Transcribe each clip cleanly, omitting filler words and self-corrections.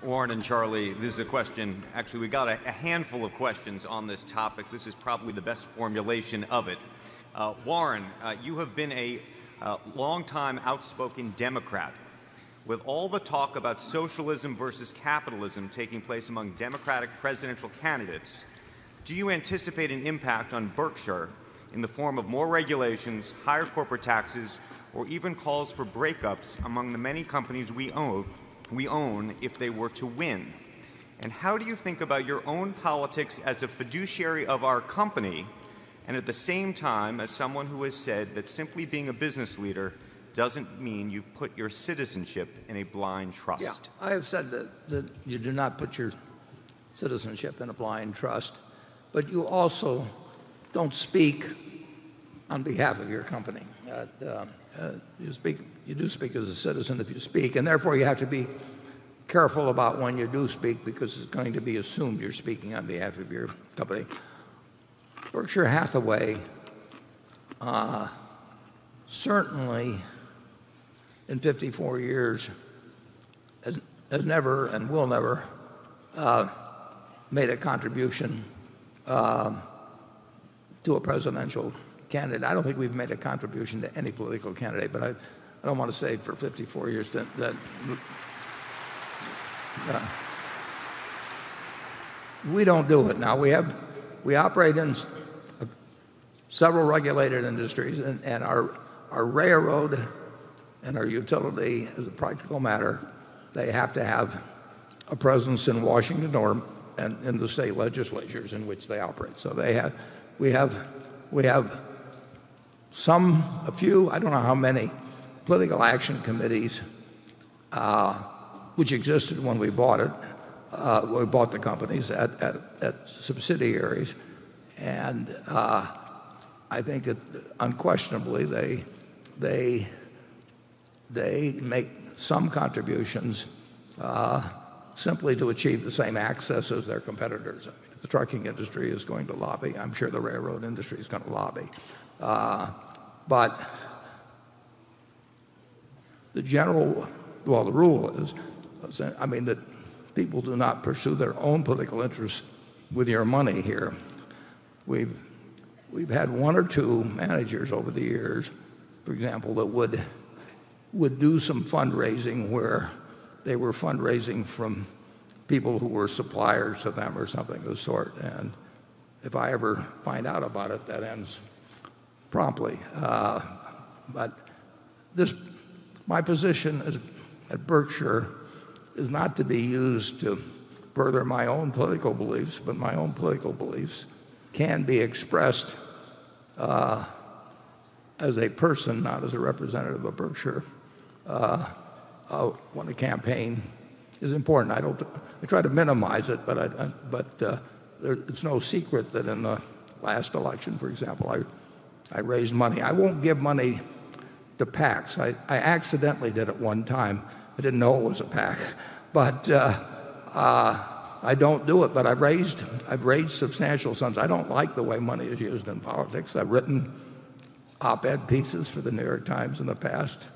Warren and Charlie, this is a question. Actually, we got a handful of questions on this topic. This is probably the best formulation of it. Warren, you have been a long-time outspoken Democrat. With all the talk about socialism versus capitalism taking place among Democratic presidential candidates, do you anticipate an impact on Berkshire in the form of more regulations, higher corporate taxes, or even calls for breakups among the many companies we own if they were to win? And how do you think about your own politics as a fiduciary of our company, and at the same time as someone who has said that simply being a business leader doesn't mean you've put your citizenship in a blind trust? Yeah, I have said that you do not put your citizenship in a blind trust, but you also don't speak on behalf of your company. You do speak as a citizen if you speak, and therefore you have to be careful about when you do speak, because it's going to be assumed you're speaking on behalf of your company. Berkshire Hathaway certainly in 54 years has never and will never made a contribution to a presidential candidate. I don't think we've made a contribution to any political candidate, but I don't want to say for 54 years that we don't do it. Now we operate in several regulated industries, and our railroad and our utility, as a practical matter, they have to have a presence in Washington and in the state legislatures in which they operate. So we have a few, I don't know how many, political action committees which existed when we bought it. We bought the companies at subsidiaries, and I think that unquestionably they make some contributions simply to achieve the same access as their competitors. I mean, if the trucking industry is going to lobby, I'm sure the railroad industry is going to lobby. But the rule is, that people do not pursue their own political interests with your money here. We've had one or two managers over the years, for example, that would do some fundraising where they were fundraising from people who were suppliers to them or something of the sort. And if I ever find out about it, that ends promptly. But my position at Berkshire is not to be used to further my own political beliefs, but my own political beliefs can be expressed as a person, not as a representative of Berkshire, when a campaign is important. I try to minimize it, but it's no secret that in the last election, for example, I raised money. I won't give money to PACs. I accidentally did it one time. I didn't know it was a PAC, but I don't do it. But I've raised substantial sums. I don't like the way money is used in politics. I've written op-ed pieces for the New York Times in the past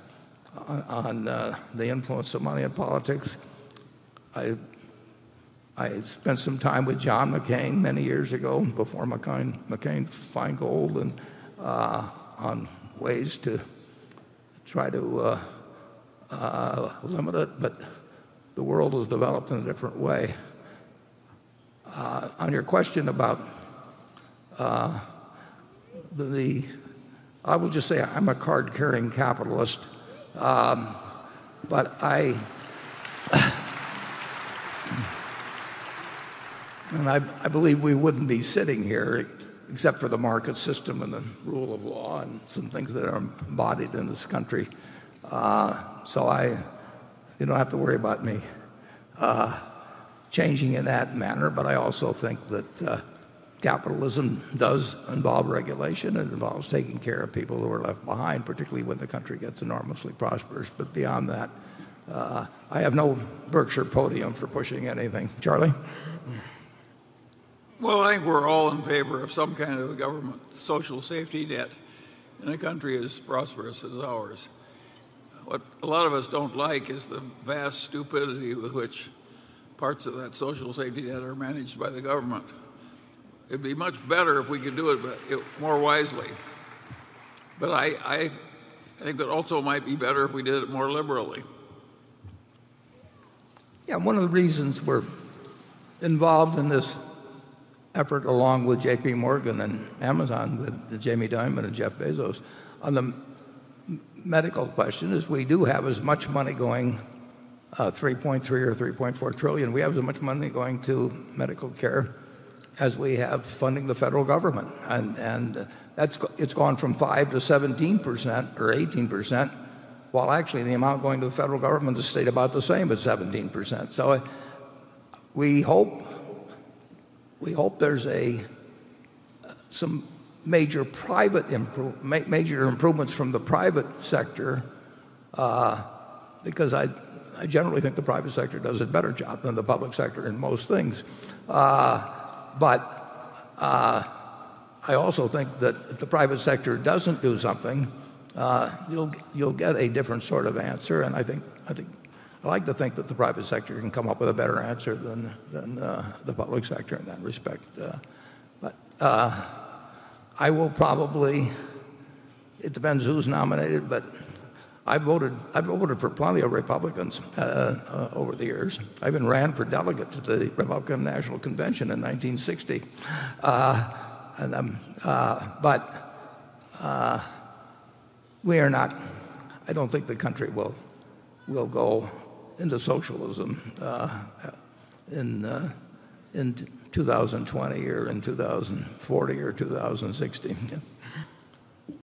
on the influence of money in politics. I spent some time with John McCain many years ago, before McCain-Feingold, and on ways to try to limit it, but the world has developed in a different way. On your question about I will just say I'm a card-carrying capitalist, but I believe we wouldn't be sitting here except for the market system and the rule of law and some things that are embodied in this country. So you don't have to worry about me changing in that manner, but I also think that capitalism does involve regulation. It involves taking care of people who are left behind, particularly when the country gets enormously prosperous. But beyond that, I have no Berkshire podium for pushing anything. Charlie? Well, I think we're all in favor of some kind of a government social safety net in a country as prosperous as ours. What a lot of us don't like is the vast stupidity with which parts of that social safety net are managed by the government. It'd be much better if we could do it more wisely. But I think it also might be better if we did it more liberally. Yeah, one of the reasons we're involved in this effort, along with J.P. Morgan and Amazon, with Jamie Dimon and Jeff Bezos, on the medical question, is we do have as much money going, 3.3 or 3.4 trillion. We have as much money going to medical care as we have funding the federal government, and it's gone from 5 to 17% or 18%, while actually the amount going to the federal government has stayed about the same at 17%. So we hope there's some major improvements from the private sector, because I generally think the private sector does a better job than the public sector in most things. But I also think that if the private sector doesn't do something, you'll get a different sort of answer. And I like to think that the private sector can come up with a better answer than the public sector in that respect. But I will probably, it depends who's nominated, but I voted for plenty of Republicans over the years. I even ran for delegate to the Republican National Convention in 1960. But we are not. I don't think the country will go into socialism in 2020 or in 2040 or 2060.